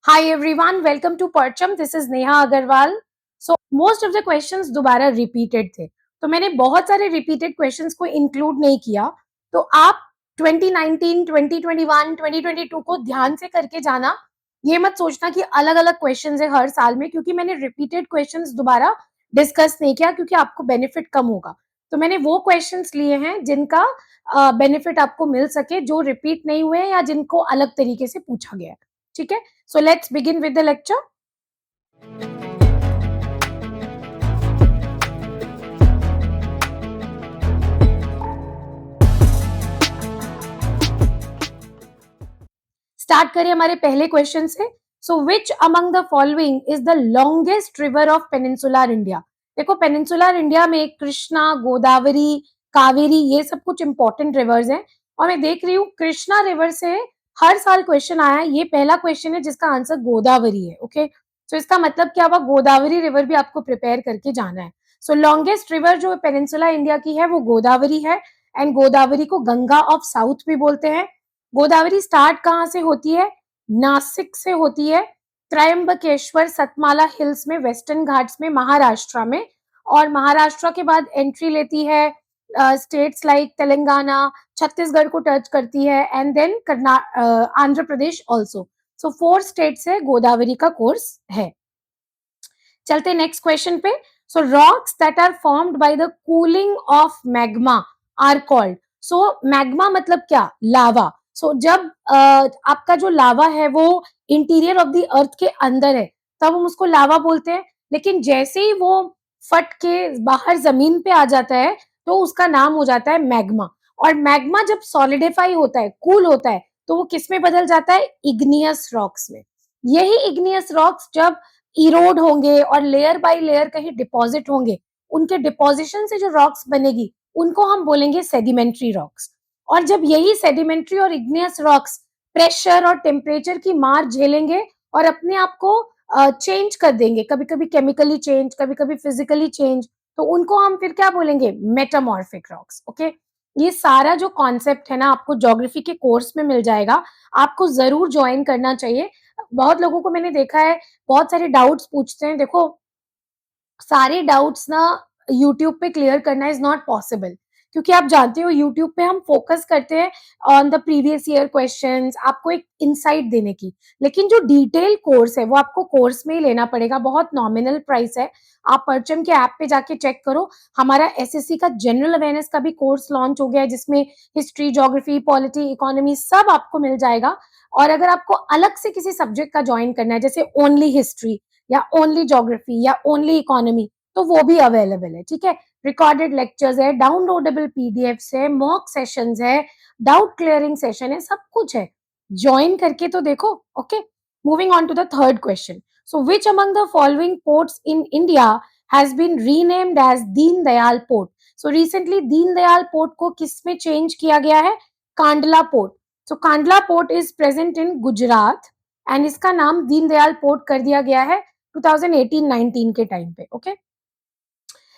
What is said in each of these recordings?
Hi everyone, welcome to Percham. This is Neha Agarwal. So most of the questions दोबारा repeated थे, तो मैंने बहुत सारे repeated questions को include नहीं किया. तो आप 2019, 2021, 2022 को ध्यान से करके जाना. ये मत सोचना कि अलग अलग questions है हर साल में, क्योंकि मैंने repeated questions दोबारा discuss नहीं किया क्योंकि आपको benefit कम होगा. तो मैंने वो questions लिए हैं जिनका benefit आपको मिल सके, जो repeat नहीं हुए या जिनको अलग तरीके से पूछा गया है. ठीक है. So let's begin with the lecture. Start करें हमारे पहले क्वेश्चन से. So which among the following is the longest river of peninsular India. देखो, पेनिनसुलर इंडिया में कृष्णा, गोदावरी, कावेरी, ये सब कुछ इंपॉर्टेंट रिवर्स हैं. और मैं देख रही हूँ कृष्णा रिवर से हर साल क्वेश्चन आया है. ये पहला क्वेश्चन है जिसका आंसर गोदावरी है. ओके, तो इसका मतलब क्या हुआ, गोदावरी रिवर भी आपको प्रिपेयर करके जाना है. सो लॉन्गेस्ट रिवर जो पेनिनसुलर इंडिया की है वो गोदावरी है. एंड गोदावरी को गंगा ऑफ साउथ भी बोलते हैं. गोदावरी स्टार्ट कहाँ से होती है? नासिक से होती है. त्रयंबकेश्वर, सतमाला हिल्स में, वेस्टर्न घाट्स में, महाराष्ट्र में. और महाराष्ट्र के बाद एंट्री लेती है स्टेट्स लाइक तेलंगाना, छत्तीसगढ़ को टच करती है, and then Andhra Pradesh also. So 4 state से गोदावरी का कोर्स है. चलते नेक्स्ट क्वेश्चन पे. So rocks that are formed by the cooling of magma are called. So magma मतलब क्या? लावा. सो जब आपका जो लावा है वो इंटीरियर ऑफ द अर्थ के अंदर है, तब हम उसको लावा बोलते हैं. लेकिन जैसे ही वो फट के बाहर जमीन पे आ जाता है तो उसका नाम हो जाता है मैग्मा. और मैग्मा जब सॉलिडिफाई होता है, कूल होता है, तो वो किस में बदल जाता है? इग्नियस रॉक्स में. यही इग्नियस रॉक्स जब इरोड होंगे और लेयर बाय लेयर कहीं डिपॉजिट होंगे, उनके डिपॉजिशन से जो रॉक्स बनेगी उनको हम बोलेंगे सेडिमेंट्री रॉक्स. और जब यही सेडिमेंट्री और इग्नियस रॉक्स प्रेशर और टेम्परेचर की मार झेलेंगे और अपने आप को चेंज कर देंगे, कभी कभी केमिकली चेंज, कभी कभी फिजिकली चेंज, तो उनको हम फिर क्या बोलेंगे? Metamorphic rocks. ओके, ये सारा जो कॉन्सेप्ट है ना, आपको ज्योग्राफी के कोर्स में मिल जाएगा. आपको जरूर ज्वाइन करना चाहिए. बहुत लोगों को मैंने देखा है, बहुत सारे डाउट्स पूछते हैं. देखो, सारे डाउट्स ना यूट्यूब पे क्लियर करना इज नॉट पॉसिबल, क्योंकि आप जानते हो यूट्यूब पे हम फोकस करते हैं on the previous year questions, आपको एक इनसाइट देने की. लेकिन जो डिटेल कोर्स है वो आपको कोर्स में ही लेना पड़ेगा. बहुत नॉमिनल प्राइस है. आप परचम के ऐप पे जाके चेक करो. हमारा एसएससी का जनरल अवेयरनेस का भी कोर्स लॉन्च हो गया है, जिसमें हिस्ट्री, ज्योग्राफी, पॉलिटी, इकोनॉमी सब आपको मिल जाएगा. और अगर आपको अलग से किसी सब्जेक्ट का ज्वाइन करना है, जैसे ओनली हिस्ट्री या ओनली ज्योग्राफी या ओनली इकोनॉमी, तो वो भी अवेलेबल है. ठीक है, रिकॉर्डेड लेक्चर्स है, डाउनलोडेबल पीडीएफ्स है, मॉक सेशंस है, डाउट क्लियरिंग सेशन है, सब कुछ है. ज्वाइन करके तो देखो. Okay, moving on to the third question. So which among the following ports in India has been renamed as Deen Dayal port. So recently Deen Dayal port को किस में चेंज किया गया है? Kandla port. So Kandla port is present in Gujarat and इसका नाम दीन Dayal port कर दिया गया है 2018-19 के टाइम पे. Okay,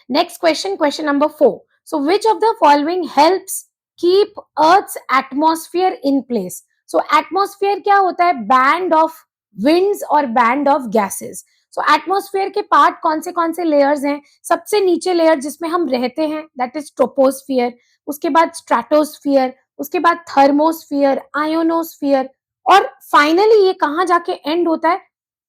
next question, question number 4. So which of the following helps keep earth's atmosphere in place. So atmosphere क्या होता है? बैंड ऑफ विंड्स और band of gases. So atmosphere के पार्ट कौन से लेयर्स हैं? सबसे नीचे लेयर जिसमें हम रहते हैं, दैट इज ट्रोपोस्फियर. उसके बाद स्ट्रेटोस्फियर, उसके बाद थर्मोस्फियर, आयोनोस्फियर, और फाइनली ये कहाँ जाके एंड होता है?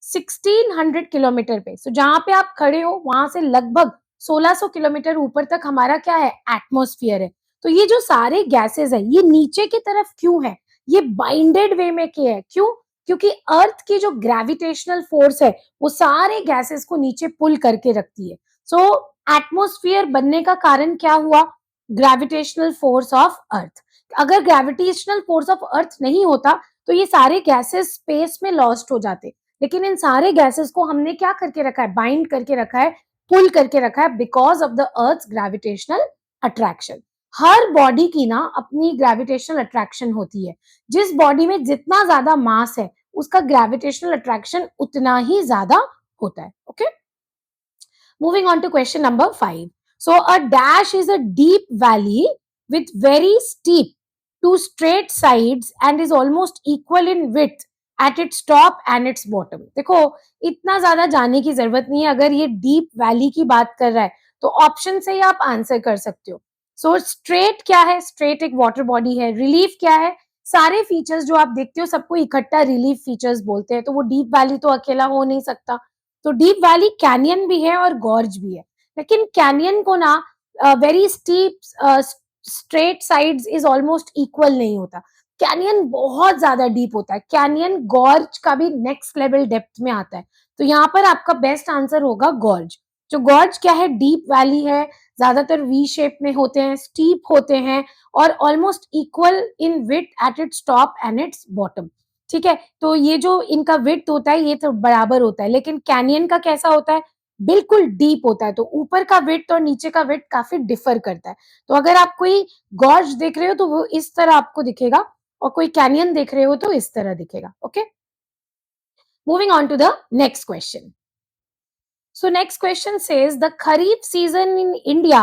1600 किलोमीटर पे. सो जहां पे आप खड़े हो वहां से लगभग 1600 किलोमीटर ऊपर तक हमारा क्या है? एटमॉस्फेयर है. तो ये जो सारे गैसेस है ये नीचे की तरफ क्यों है? ये बाइंडेड वे में किए है. क्यों? क्योंकि अर्थ की जो ग्रेविटेशनल फोर्स है वो सारे गैसेस को नीचे पुल करके रखती है. सो एटमॉस्फेयर बनने का कारण क्या हुआ? Gravitational force of earth. अगर ग्रेविटेशनल फोर्स ऑफ अर्थ नहीं होता तो ये सारे गैसेस स्पेस में लॉस्ट हो जाते. लेकिन इन सारे गैसेस को हमने क्या करके रखा है? बाइंड करके रखा है, पुल करके रखा है, because of the earth gravitational attraction. Her body की ना अपनी ग्रेविटेशनल अट्रैक्शन होती है. जिस बॉडी में जितना ज्यादा मास है उसका ग्रेविटेशनल अट्रैक्शन उतना ही ज्यादा होता है. Okay, moving on to question number 5. So a dash is a deep valley with very steep two straight sides and is almost equal in width at its top and it's bottom. देखो इतना ज्यादा जाने की जरूरत नहीं है, अगर ये डीप वैली की बात कर रहा है तो ऑप्शन से ही आप आंसर कर सकते हो। सो स्ट्रेट क्या है? स्ट्रेट एक वाटर बॉडी है। रिलीफ क्या है? सारे फीचर्स जो आप देखते हो सबको इकट्ठा रिलीफ फीचर्स बोलते हैं, तो वो डीप वैली तो अकेला हो नहीं सकता। तो डीप वैली कैनियन भी है और गॉर्ज भी है, लेकिन कैनियन को ना very steep straight sides is almost equal नहीं होता। कैनियन बहुत ज्यादा डीप होता है, कैनियन गॉर्ज का भी नेक्स्ट लेवल डेप्थ में आता है। तो यहाँ पर आपका बेस्ट आंसर होगा गॉर्ज। जो गॉर्ज क्या है? डीप वैली है, ज्यादातर वी शेप में होते हैं, स्टीप होते हैं और almost equal in width at its top and it's bottom. ठीक है, तो ये जो इनका विड्थ होता है ये तो बराबर होता है, लेकिन कैनियन का कैसा होता है? बिल्कुल डीप होता है, तो ऊपर का विड्थ और नीचे का विड्थ काफी डिफर करता है। तो अगर आप कोई गॉर्ज देख रहे हो तो वो इस तरह आपको दिखेगा, और कोई कैनियन देख रहे हो तो इस तरह दिखेगा। Okay, moving on to the next question. So next question says the Kharif season in India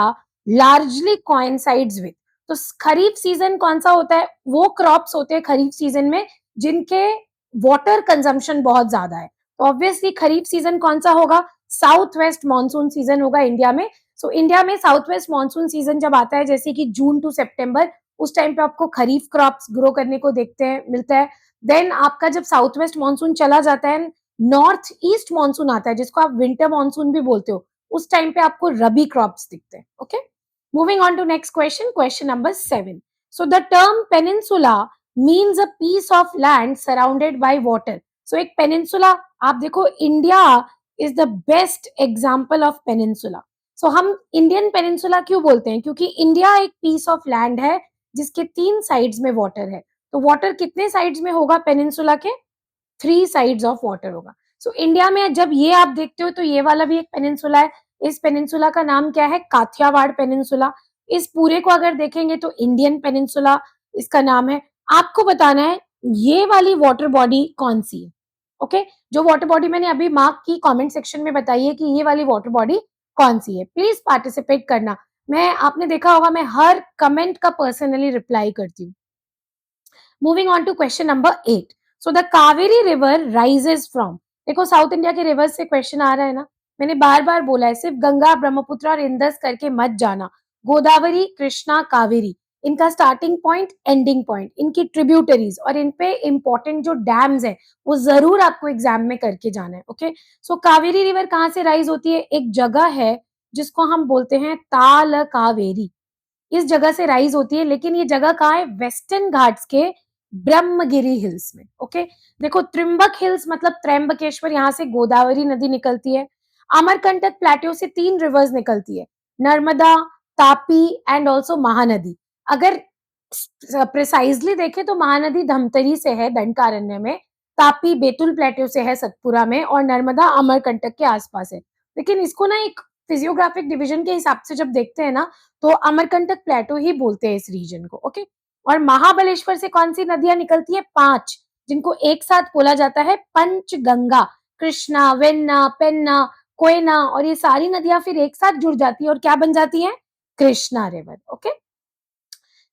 largely coincides with। तो खरीफ सीजन कौन सा होता है? वो क्रॉप्स होते हैं खरीफ सीजन में जिनके वाटर कंजम्पशन बहुत ज्यादा है। तो ऑब्वियसली खरीफ सीजन कौन सा होगा? साउथ वेस्ट मानसून सीजन होगा इंडिया में। सो इंडिया में साउथ वेस्ट मानसून सीजन जब आता है, जैसे कि जून टू सितंबर, उस टाइम पे आपको खरीफ क्रॉप्स ग्रो करने को देखते हैं मिलता है। देन आपका जब साउथ वेस्ट मानसून चला जाता है, नॉर्थ ईस्ट मानसून आता है जिसको आप विंटर मानसून भी बोलते हो, उस टाइम पे आपको रबी क्रॉप्स दिखते हैं। Okay, moving on to next question, question number 7। So the term peninsula means a piece of land surrounded by water. So एक पेनिनसुला, आप देखो India is the best example of peninsula. So हम Indian peninsula क्यों बोलते हैं? क्योंकि India एक piece of land है जिसके 3 साइड्स में वाटर है। तो वाटर कितने साइड्स में होगा पेनिनसुला के? 3 साइड्स ऑफ वाटर होगा। सो इंडिया में जब ये आप देखते हो तो ये वाला भी एक पेनिनसुला है। इस पेनिनसुला का नाम क्या है? काठियावाड़ पेनिनसुला। इस पूरे को अगर देखेंगे तो इंडियन पेनिनसुला इसका नाम है। आपको बताना है ये वाली वाटर बॉडी कौन सी है। ओके, जो वाटर बॉडी मैंने अभी मार्क की, कमेंट सेक्शन में बताइए कि ये वाली वाटर बॉडी कौन सी है। प्लीज पार्टिसिपेट करना। मैं, आपने देखा होगा मैं हर कमेंट का पर्सनली रिप्लाई करती हूँ। Moving on to question number 8। So the Kaveri river rises from. देखो साउथ इंडिया के रिवर्स से क्वेश्चन आ रहा है ना, मैंने बार बार बोला है सिर्फ गंगा, ब्रह्मपुत्र और इंदस करके मत जाना। गोदावरी, कृष्णा, कावेरी, इनका स्टार्टिंग पॉइंट, एंडिंग पॉइंट, इनकी ट्रिब्यूटरीज और इन पे इंपॉर्टेंट जो डैम्स है वो जरूर आपको एग्जाम में करके जाना है। ओके, सो कावेरी रिवर कहाँ से राइज होती है? एक जगह है जिसको हम बोलते हैं ताल कावेरी, इस जगह से राइज होती है। लेकिन ये जगह कहाँ है? वेस्टर्न घाट्स के ब्रह्मगिरी हिल्स में। ओके, देखो त्रिम्बक हिल्स मतलब त्र्यंबकेश्वर, यहाँ से गोदावरी नदी निकलती है। अमरकंटक प्लेट्यू से 3 रिवर्स निकलती है, नर्मदा, तापी एंड ऑल्सो महानदी। अगर प्रिसाइजली देखें तो महानदी धमतरी से है दंडकारण्य में, तापी बेतुल प्लेट्यू से है सतपुरा में, और नर्मदा अमरकंटक के आसपास है। लेकिन इसको ना एक फिजियोग्राफिक डिवीजन के हिसाब से जब देखते हैं ना तो अमरकंटक प्लेटो ही बोलते हैं इस रीजन को। ओके, और महाबलेश्वर से कौन सी नदियां निकलती है? 5, जिनको एक साथ बोला जाता है पंचगंगा। कृष्णा, वेन्ना, पेन्ना, कोयना, और ये सारी नदियां फिर एक साथ जुड़ जाती है और क्या बन जाती है? कृष्णा रिवर। ओके,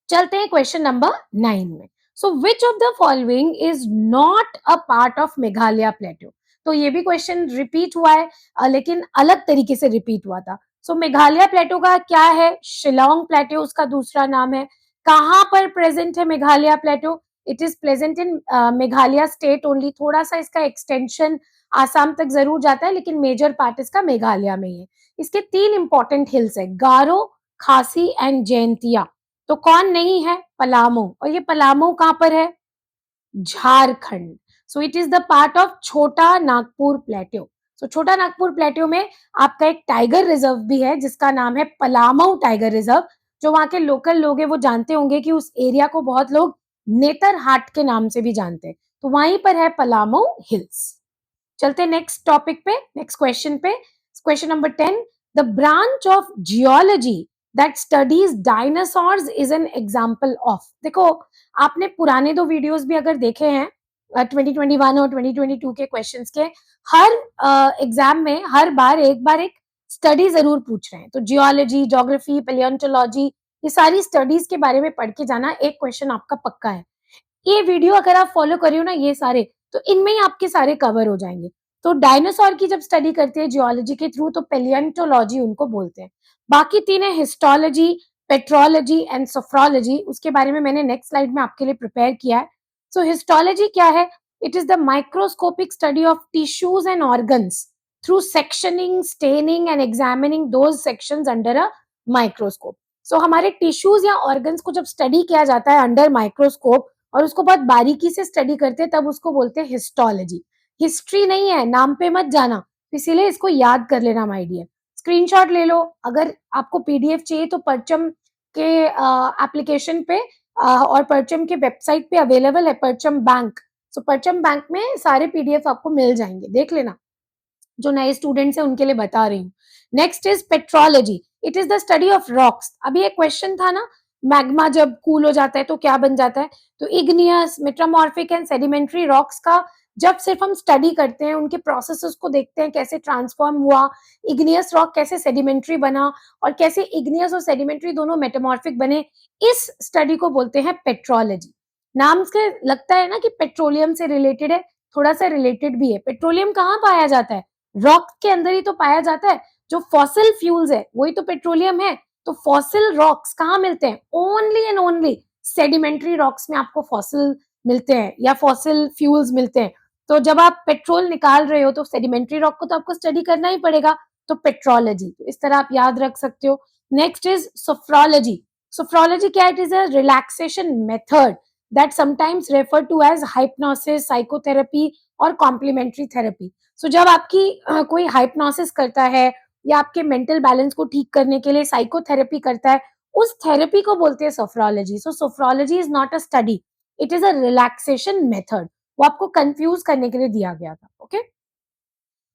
चलते हैं क्वेश्चन नंबर 9 में। So which of the following is not a part of Meghalaya plateau. तो ये भी क्वेश्चन रिपीट हुआ है, लेकिन अलग तरीके से रिपीट हुआ था। सो मेघालय प्लेटो का क्या है? शिलोंग प्लेटो उसका दूसरा नाम है। कहाँ पर प्रेजेंट है Meghalaya plateau? It is present in Meghalaya state only. थोड़ा सा इसका एक्सटेंशन आसाम तक जरूर जाता है, लेकिन मेजर पार्ट इसका मेघालय में ही है। इसके 3 इंपॉर्टेंट हिल्स है, गारो, खासी एंड जैंतिया। तो कौन नहीं है? पलामू। और ये पलामू कहां पर है? Jharkhand. So it is the part of छोटा नागपुर प्लेट्यू। सो छोटा नागपुर प्लेट्यू में आपका एक टाइगर रिजर्व भी है जिसका नाम है पलामू टाइगर रिजर्व। जो वहां के लोकल लोग हैं वो जानते होंगे कि उस एरिया को बहुत लोग नेतरहाट के नाम से भी जानते हैं। तो वहीं पर है पलामू हिल्स। चलते नेक्स्ट टॉपिक पे, नेक्स्ट क्वेश्चन पे। Question number 10। The branch of geology that studies dinosaurs is an example of. देखो आपने पुराने 2 वीडियोस भी अगर देखे हैं 2021 और 2022 के क्वेश्चंस के, हर एग्जाम में हर बार एक स्टडी जरूर पूछ रहे हैं। तो जियोलॉजी, ज्योग्राफी, पैलियोंटोलॉजी, ये सारी स्टडीज के बारे में पढ़ के जाना, एक क्वेश्चन आपका पक्का है। ये वीडियो अगर आप फॉलो करियो ना ये सारे, तो इनमें ही आपके सारे कवर हो जाएंगे। तो डायनासोर की जब स्टडी करते हैं जियोलॉजी के थ्रू तो पेलियंटोलॉजी उनको बोलते हैं। बाकी तीन है हिस्टोलॉजी, पेट्रोलॉजी एंड सोफ्रोलॉजी, उसके बारे में मैंने नेक्स्ट स्लाइड में आपके लिए प्रिपेयर किया है। सो हिस्टोलॉजी क्या है? It is the microscopic study of tissues and organs through sectioning, staining and examining those sections under a microscope. So हमारे टिश्यूज या ऑर्गन्स को जब स्टडी किया जाता है अंडर माइक्रोस्कोप और उसको बहुत बारीकी से स्टडी करते हैं तब उसको बोलते हैं हिस्टोलॉजी। हिस्ट्री नहीं है, नाम पे मत जाना, इसीलिए इसको याद कर लेना माय डियर। स्क्रीनशॉट ले लो, अगर आपको पीडीएफ चाहिए तो परचम के एप्लीकेशन पे और परचम के वेबसाइट पे अवेलेबल है परचम बैंक। सो परचम बैंक में सारे पीडीएफ आपको मिल जाएंगे, देख लेना। जो नए स्टूडेंट्स हैं उनके लिए बता रही हूँ। Next is petrology, it is the study of rocks. अभी एक क्वेश्चन था ना, मैग्मा जब कूल हो जाता है तो क्या बन जाता है? तो igneous, metamorphic and sedimentary rocks का जब सिर्फ हम स्टडी करते हैं, उनके प्रोसेसेस को देखते हैं कैसे ट्रांसफॉर्म हुआ, इग्नियस रॉक कैसे सेडिमेंट्री बना और कैसे इग्नियस और सेडिमेंट्री दोनों मेटामॉर्फिक बने, इस स्टडी को बोलते हैं पेट्रोलॉजी। नाम से लगता है ना कि पेट्रोलियम से रिलेटेड है, थोड़ा सा रिलेटेड भी है। पेट्रोलियम कहाँ पाया जाता है? रॉक के अंदर ही तो पाया जाता है। जो फॉसिल फ्यूल्स है वही तो पेट्रोलियम है। तो फॉसिल रॉक्स कहाँ मिलते हैं? Only and only sedimentary rocks में आपको फॉसिल मिलते हैं या फॉसिल फ्यूल्स मिलते हैं। तो जब आप पेट्रोल निकाल रहे हो तो सेडिमेंट्री रॉक को तो आपको स्टडी करना ही पड़ेगा। तो पेट्रोलॉजी, तो इस तरह आप याद रख सकते हो। Next is sophrology. सोफ्रोलॉजी क्या? It is a relaxation method that sometimes refer to as hypnosis, psychotherapy और कॉम्प्लीमेंट्री थेरेपी। सो जब आपकी कोई हाइप्नोसिस करता है या आपके मेंटल बैलेंस को ठीक करने के लिए साइकोथेरेपी करता है, उस थेरेपी को बोलते हैं sophrology. So sophrology is not a study, it is a relaxation method. वो आपको कंफ्यूज करने के लिए दिया गया था। Okay,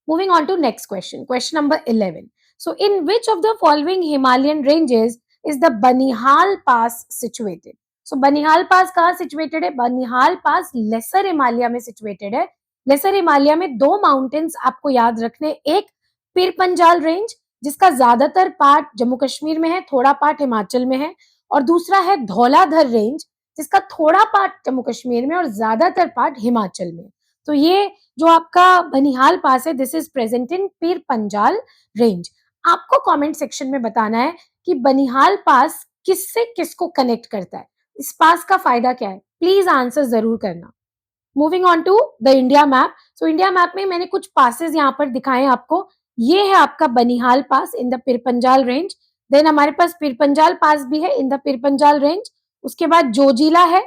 moving on to next question, question number 11. So in which of the following Himalayan ranges is the Banihal Pass situated? So Banihal Pass कहाँ situated है? Banihal Pass लेसर हिमालय में situated है। लेसर हिमालय में दो माउंटेन्स आपको याद रखने, एक पीर पंजाल रेंज जिसका ज्यादातर पार्ट जम्मू कश्मीर में है, थोड़ा पार्ट हिमाचल में है, और दूसरा है धौलाधर रेंज जिसका थोड़ा पार्ट जम्मू कश्मीर में और ज्यादातर पार्ट हिमाचल में। तो ये जो आपका बनिहाल पास है, this is present in Pir Panjal range. आपको कमेंट सेक्शन में बताना है कि बनिहाल पास किससे किसको कनेक्ट करता है, इस पास का फायदा क्या है, प्लीज आंसर जरूर करना। Moving on to the India map. So India map में मैंने कुछ पासेस यहाँ पर दिखाए आपको। ये है आपका बनिहाल पास इन द पिरपंजाल रेंज। देन हमारे पास पिरपंजाल पास भी है इन द पिरपंजाल रेंज। उसके बाद जोजिला है,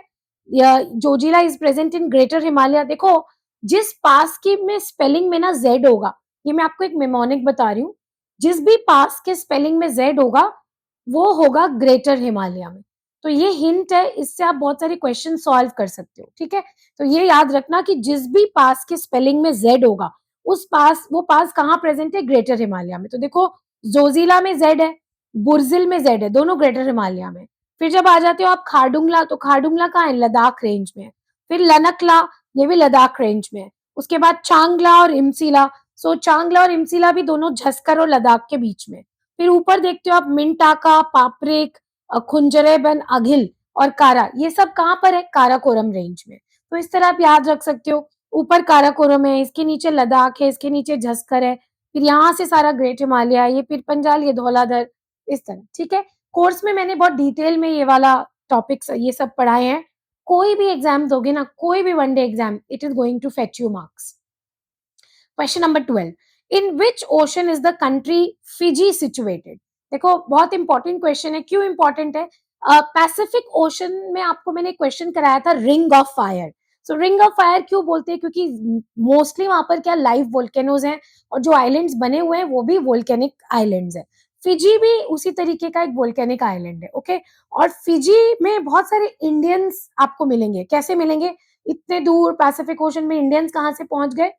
Zoji La is present in greater Himalaya. देखो जिस पास की में स्पेलिंग में ना जेड होगा, ये मैं आपको एक मेमोनिक बता रही हूँ, जिस भी पास के स्पेलिंग में जेड होगा वो होगा ग्रेटर हिमालय में। तो ये हिंट है, इससे आप बहुत सारे क्वेश्चन सॉल्व कर सकते हो। ठीक है, तो ये याद रखना कि जिस भी पास के स्पेलिंग में जेड होगा उस पास, वो पास कहाँ प्रेजेंट है? ग्रेटर हिमालय में। तो देखो जोजिला में जेड है, बुर्जिल में जेड है, दोनों ग्रेटर हिमालय में। फिर जब आ जाते हो आप खारडुंगला, तो खारडुंगला कहाँ है? लद्दाख रेंज में। फिर लनकला, ये भी लद्दाख रेंज में। उसके बाद चांगला और इमसीला, सो चांगला और इमसीला भी दोनों झस्कर और लद्दाख के बीच में। फिर ऊपर देखते हो आप मिंटाका, पापरेक, खुंजरेबन, अघिल और कारा, ये सब कहाँ पर है? काराकोरम रेंज में। तो इस तरह आप याद रख सकते हो, ऊपर काराकोरम है, इसके नीचे लद्दाख है, इसके नीचे झस्कर है, फिर यहाँ से सारा ग्रेट हिमालय, ये पीर पंजाल, ये धौलाधर, इस तरह। ठीक है, कोर्स में मैंने बहुत डिटेल में ये वाला टॉपिक्स ये सब पढ़ाए हैं। कोई भी एग्जाम दोगे ना, कोई भी one day exam, it is going to fetch you marks. Question number 12, in which ocean is the country Fiji situated? देखो बहुत इंपॉर्टेंट क्वेश्चन है। क्यों इंपॉर्टेंट है? पैसिफिक ओशन में आपको मैंने क्वेश्चन कराया था ring of fire. So ring of fire क्यों बोलते हैं? क्योंकि मोस्टली वहां पर क्या लाइव वोल्केनोज हैं और जो आइलैंड्स बने हुए हैं वो भी वोल्केनिक आइलैंड्स है। फिजी भी उसी तरीके का एक वोल्केनिक आइलैंड है। ओके, और फिजी में बहुत सारे इंडियंस आपको मिलेंगे। कैसे मिलेंगे? इतने दूर पैसिफिक ओशन में इंडियंस कहाँ से पहुंच गए?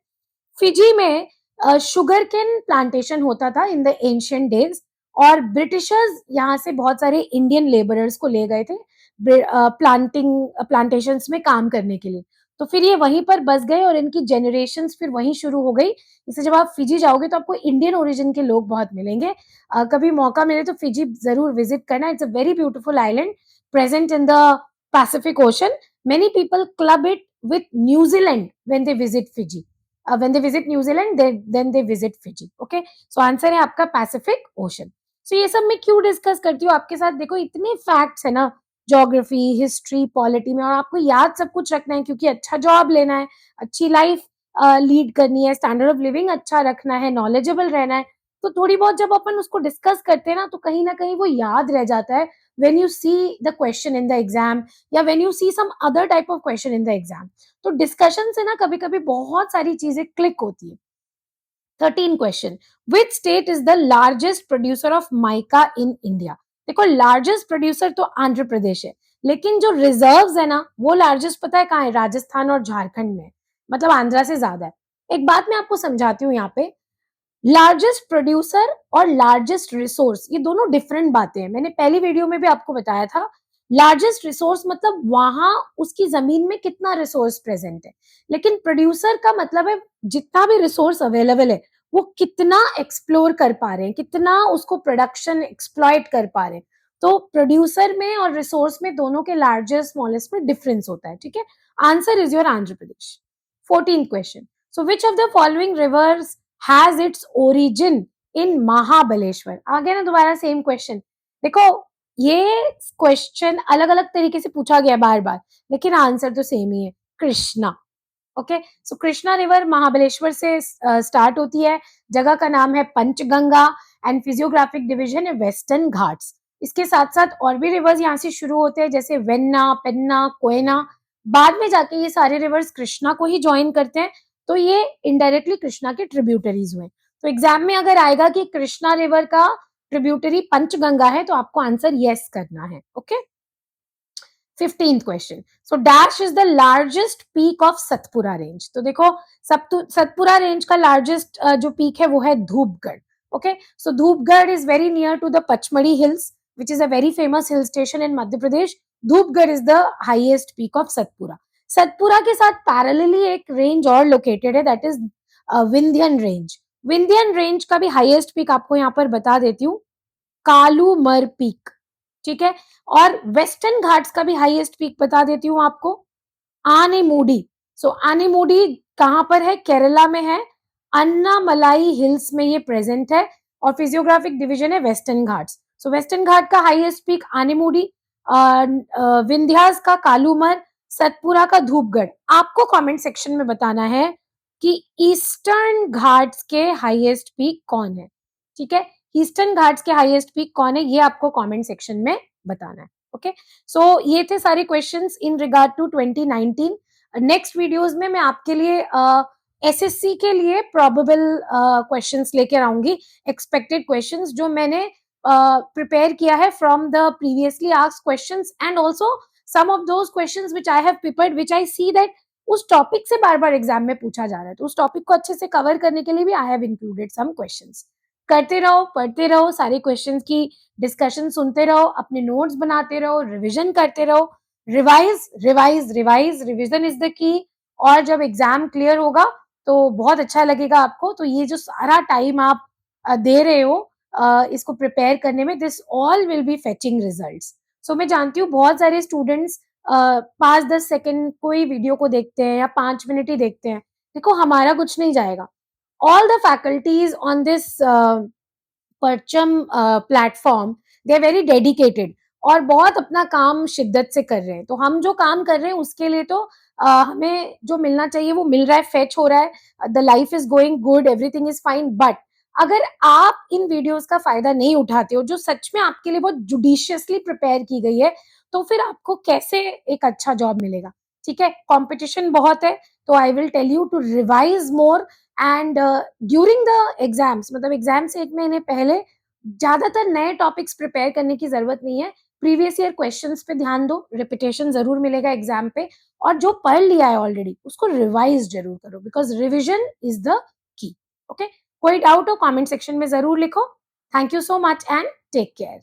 फिजी में शुगर केन प्लांटेशन होता था इन द एंशियंट डेज, और ब्रिटिशर्स यहाँ से बहुत सारे इंडियन लेबरर्स को ले गए थे प्लांटेशंस में काम करने के लिए। तो फिर ये वहीं पर बस गए और इनकी जनरेशंस फिर वहीं शुरू हो गई। इससे जब आप फिजी जाओगे तो आपको इंडियन ओरिजिन के लोग बहुत मिलेंगे। कभी मौका मिले तो फिजी जरूर विजिट करना। It's a very beautiful island present in the Pacific ocean. Many people club it with New Zealand when they visit Fiji. When they visit New Zealand, then they visit Fiji. Okay, so answer है आपका Pacific ocean. सो ये सब मैं क्यों discuss करती हूँ आपके साथ? देखो इतने फैक्ट्स है ना, ज्योग्राफी, हिस्ट्री, पॉलिटी में, और आपको याद सब कुछ रखना है क्योंकि अच्छा जॉब लेना है, अच्छी लाइफ लीड करनी है, स्टैंडर्ड ऑफ लिविंग अच्छा रखना है, नॉलेजेबल रहना है. तो थोड़ी बहुत जब अपन उसको डिस्कस करते हैं ना, तो कहीं ना कहीं वो याद रह जाता है when you see the question in the exam या when you see some other type of question in the exam. तो डिस्कशन से ना कभी कभी बहुत सारी चीजें क्लिक होती है. 13 question, which state is the largest producer of mica in India? देखो लार्जेस्ट प्रोड्यूसर तो आंध्र प्रदेश है, लेकिन जो रिजर्व्स है ना वो लार्जेस्ट पता है कहाँ है? राजस्थान और झारखंड में. मतलब आंध्रा से ज्यादा है. एक बात मैं आपको समझाती हूँ यहाँ पे, लार्जेस्ट प्रोड्यूसर और लार्जेस्ट रिसोर्स ये दोनों डिफरेंट बातें हैं. मैंने पहली वीडियो में भी आपको बताया था. लार्जेस्ट रिसोर्स मतलब वहां उसकी जमीन में कितना रिसोर्स प्रेजेंट है, लेकिन प्रोड्यूसर का मतलब है जितना भी रिसोर्स अवेलेबल है वो कितना एक्सप्लोर कर पा रहे हैं, कितना उसको प्रोडक्शन एक्सप्लॉइट कर पा रहे हैं. तो प्रोड्यूसर में और रिसोर्स में दोनों के लार्जेस्ट स्मॉलेस्ट में डिफरेंस होता है. ठीक है, answer is your Andhra Pradesh. 14th question, so which of the following rivers has its origin in Mahabaleshwar? आ गया ना दोबारा सेम क्वेश्चन. देखो ये क्वेश्चन अलग अलग तरीके से पूछा गया बार बार, लेकिन आंसर तो सेम ही है, कृष्णा. ओके, सो कृष्णा रिवर महाबलेश्वर से स्टार्ट होती है. जगह का नाम है पंचगंगा एंड फिजियोग्राफिक डिवीजन है वेस्टर्न घाट्स. इसके साथ साथ और भी रिवर्स यहाँ से शुरू होते हैं जैसे वेन्ना, पेन्ना, कोयना. बाद में जाके ये सारे रिवर्स कृष्णा को ही ज्वाइन करते हैं. तो ये इनडायरेक्टली कृष्णा के ट्रिब्यूटरीज हुए. तो एग्जाम में अगर आएगा कि कृष्णा रिवर का ट्रिब्यूटरी पंचगंगा है तो आपको आंसर यस करना है. Okay, 15th question, so dash is the largest peak of Satpura range? तो देखो सतपुरा रेंज का लार्जेस्ट जो पीक है वो है Dhupgarh. Okay, so Dhupgarh is very near to the Pachmarhi hills which is a very famous hill station in Madhya Pradesh. Dhupgarh is the highest peak of Satpura. Satpura के साथ parallelly एक रेंज और लोकेटेड है, that is Vindhyan range. Vindhyan range का भी हाईएस्ट पीक आपको यहाँ पर बता देती हूँ, कालूमर पीक. ठीक है, और वेस्टर्न घाट्स का भी हाईएस्ट पीक बता देती हूँ आपको, आनेमुडी. सो आनेमुडी कहां पर है? केरला में है. अन्नामलाई हिल्स में ये प्रेजेंट है और फिजियोग्राफिक डिवीजन है वेस्टर्न घाट्स. सो वेस्टर्न घाट का हाईएस्ट पीक आनेमुडी, विंध्यास का कालूमर, सतपुरा का धूपगढ़. आपको कमेंट सेक्शन में बताना है कि ईस्टर्न घाट्स के हाईएस्ट पीक कौन है. ठीक है, ईस्टर्न घाट्स के हाईएस्ट पीक कौन है ये आपको कमेंट सेक्शन में बताना है. ओके, सो ये थे सारे questions in regard to 2019. Next videos में मैं आपके लिए एसएससी के लिए प्रोबेबल क्वेश्चंस लेकर आऊंगी, एक्सपेक्टेड क्वेश्चंस जो मैंने प्रिपेयर किया है from the previously asked questions and also some of those questions which I have prepared which I see that उस टॉपिक से बार बार एग्जाम में पूछा जा रहा है. तो उस टॉपिक को अच्छे से कवर करने के लिए भी I have included some questions. करते रहो, पढ़ते रहो, सारे क्वेश्चंस की डिस्कशन सुनते रहो, अपने नोट्स बनाते रहो, रिवीजन करते रहो. Revise revise revise, revision is the की. और जब एग्जाम क्लियर होगा तो बहुत अच्छा लगेगा आपको. तो ये जो सारा टाइम आप दे रहे हो इसको प्रिपेयर करने में, this all will be fetching results. So मैं जानती हूँ बहुत सारे स्टूडेंट्स 5-10 सेकेंड कोई वीडियो को देखते हैं या 5 मिनट ही देखते हैं. देखो हमारा कुछ नहीं जाएगा. All the faculties on this Parcham platform they are very dedicated और बहुत अपना काम शिद्दत से कर रहे हैं. तो हम जो काम कर रहे हैं उसके लिए तो हमें जो मिलना चाहिए वो मिल रहा है, फेच हो रहा है, the life is going good, everything is fine. But अगर आप इन वीडियोस का फायदा नहीं उठाते हो जो सच में आपके लिए बहुत जुडिशियसली प्रिपेयर की गई है, तो फिर आपको कैसे एक अच्छा जॉब मिलेगा? ठीक है, कंपटीशन बहुत है. तो I will tell you to revise more and during the exams, मतलब एग्जाम से 1 महीने पहले ज्यादातर नए टॉपिक्स प्रिपेयर करने की जरूरत नहीं है. प्रीवियस ईयर क्वेश्चंस पे ध्यान दो, रिपीटेशन जरूर मिलेगा एग्जाम पे, और जो पढ़ लिया है ऑलरेडी उसको रिवाइज जरूर करो because revision is the key. Okay, कोई डाउट हो कमेंट सेक्शन में जरूर लिखो. Thank you so much and take care.